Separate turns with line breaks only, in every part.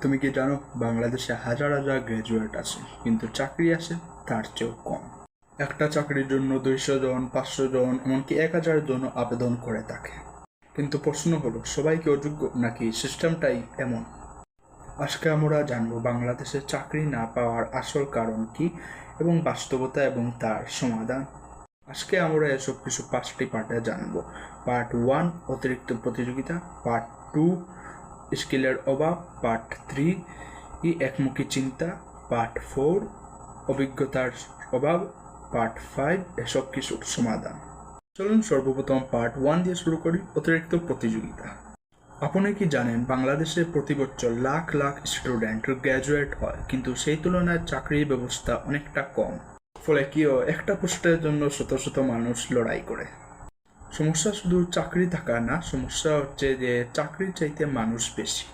তুমি কি জানো বাংলাদেশে হাজার হাজার গ্র্যাজুয়েট আছে কিন্তু চাকরি আছে তার চেয়েও কম। একটা চাকরির জন্য 200 জন 500 জন এমনকি 1000 জন আবেদন করে থাকে। কিন্তু প্রশ্ন হলো সবাই কি অযোগ্য নাকি সিস্টেমটাই এমন? আজকে আমরা জানবো বাংলাদেশে চাকরি না পাওয়ার আসল কারণ কি এবং বাস্তবতা এবং তার সমাধান। আজকে আমরা এসব কিছু 5টি পার্টে জানবো। পার্ট 1 অতিরিক্ত প্রতিযোগিতা, পার্ট 2 স্কিলের অভাব, পার্ট 3 একমুখী চিন্তা, পার্ট 4 অভিজ্ঞতার অভাব, পার্ট 5 এসব কিছুর সমাধান। চলুন সর্বপ্রথম পার্ট 1 দিয়ে শুরু করি, অতিরিক্ত প্রতিযোগিতা। আপনি কি জানেন বাংলাদেশে প্রতি বছর লাখ লাখ স্টুডেন্ট গ্র্যাজুয়েট হয় কিন্তু সেই তুলনায় চাকরির ব্যবস্থা অনেকটা কম। ফলে কিও একটা পোস্টের জন্য শত শত মানুষ লড়াই করে। সমস্যা শুধু চাকরি থাকা না, সমস্যা হচ্ছে যে চাকরির চাইতে মানুষ বেশি।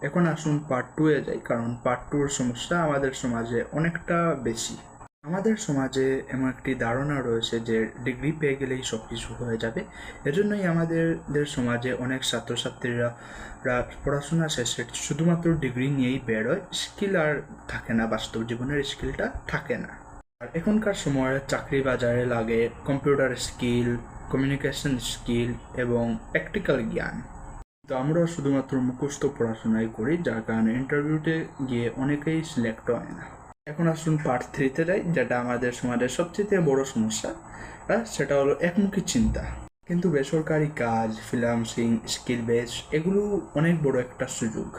এখন আসুন পার্ট 2 এ যাই, কারণ পার্ট 2 এর সমস্যা আমাদের সমাজে অনেকটা বেশি। আমাদের সমাজে এমন একটি ধারণা রয়েছে যে ডিগ্রি পেয়ে গেলেই সব কিছু হয়ে যাবে। এজন্যই আমাদের সমাজে অনেক ছাত্রছাত্রীরা পড়াশোনা শেষে শুধুমাত্র ডিগ্রি নিয়েই বের হয়, স্কিল আর থাকে না, বাস্তব জীবনের স্কিলটা থাকে না। আর এখনকার সময়ে চাকরি বাজারে লাগে কম্পিউটার স্কিল, কমিউনিকেশন স্কিল এবং প্র্যাকটিক্যাল জ্ঞান। তো আমরা শুধুমাত্র মুখস্থ পড়াশোনাই করি, যার কারণে ইন্টারভিউতে গিয়ে অনেকেই সিলেক্ট হয় না। এখন আসুন পার্ট 3-তে যাই, যেটা আমাদের সমাজের সবচেয়ে বড় সমস্যা, সেটা হলো একমুখী চিন্তা। কিন্তু বেসরকারি কাজ, ফ্রিল্যান্সিং, স্কিল বেস এগুলো অনেক বড় একটা সুযোগ।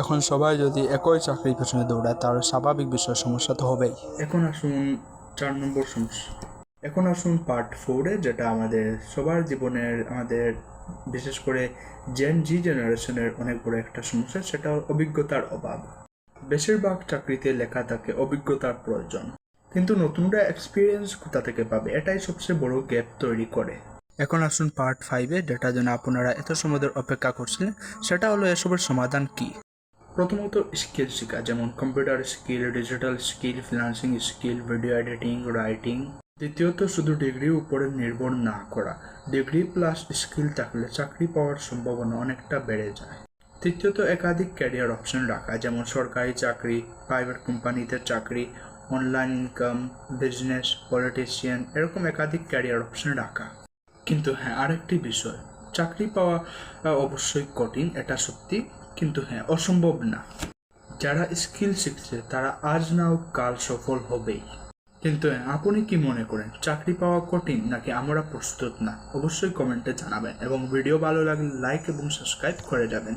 এখন সবাই যদি একই চাকরির পেছনে দৌড়ায় তাহলে স্বাভাবিক বিষয় সমস্যা তো হবেই। এখন আসুন 4 নম্বর সমস্যা। এখন আসুন পার্ট 4-এ, যেটা আমাদের সবার জীবনের, আমাদের বিশেষ করে জেন জি জেনারেশনের অনেক বড় একটা সমস্যা, সেটা অভিজ্ঞতার অভাব। বেশিরভাগ চাকরিতে লেখা থাকে অভিজ্ঞতার প্রয়োজন, কিন্তু নতুনরা এক্সপিরিয়েন্স কোথা থেকে পাবে, এটাই সবচেয়ে বড় গ্যাপ তৈরি করে। এখন আসুন পার্ট 5-এ, যেটার জন্য আপনারা এত সময় ধরে অপেক্ষা করছিলেন, সেটা হলো এসবের সমাধান কি। প্রথমত স্কিল শেখা, যেমন computer skill, digital skill, freelancing skill, video editing, writing. দ্বিতীয়ত শুধু ডিগ্রির উপরে নির্ভর না করা, ডিগ্রি প্লাস স্কিল থাকলে চাকরি পাওয়ার সম্ভাবনা অনেকটা বেড়ে যায়। তৃতীয়ত একাধিক ক্যারিয়ার অপশন রাখা, যেমন সরকারি চাকরি, প্রাইভেট কোম্পানিতে চাকরি, অনলাইন ইনকাম, বিজনেস, পলিটিশিয়ান, এরকম একাধিক ক্যারিয়ার অপশন রাখা। কিন্তু হ্যাঁ, আরেকটি বিষয়, চাকরি পাওয়া অবশ্যই কঠিন, এটা সত্যি, কিন্তু হ্যাঁ অসম্ভব না। যারা স্কিল শিখছে তারা আজ না হোক কাল সফল হবেই। কিন্তু আপনি কি মনে করেন চাকরি পাওয়া কঠিন নাকি আমরা প্রস্তুত না? অবশ্যই কমেন্টে জানাবেন এবং ভিডিও ভালো লাগলে লাইক এবং সাবস্ক্রাইব করে যাবেন।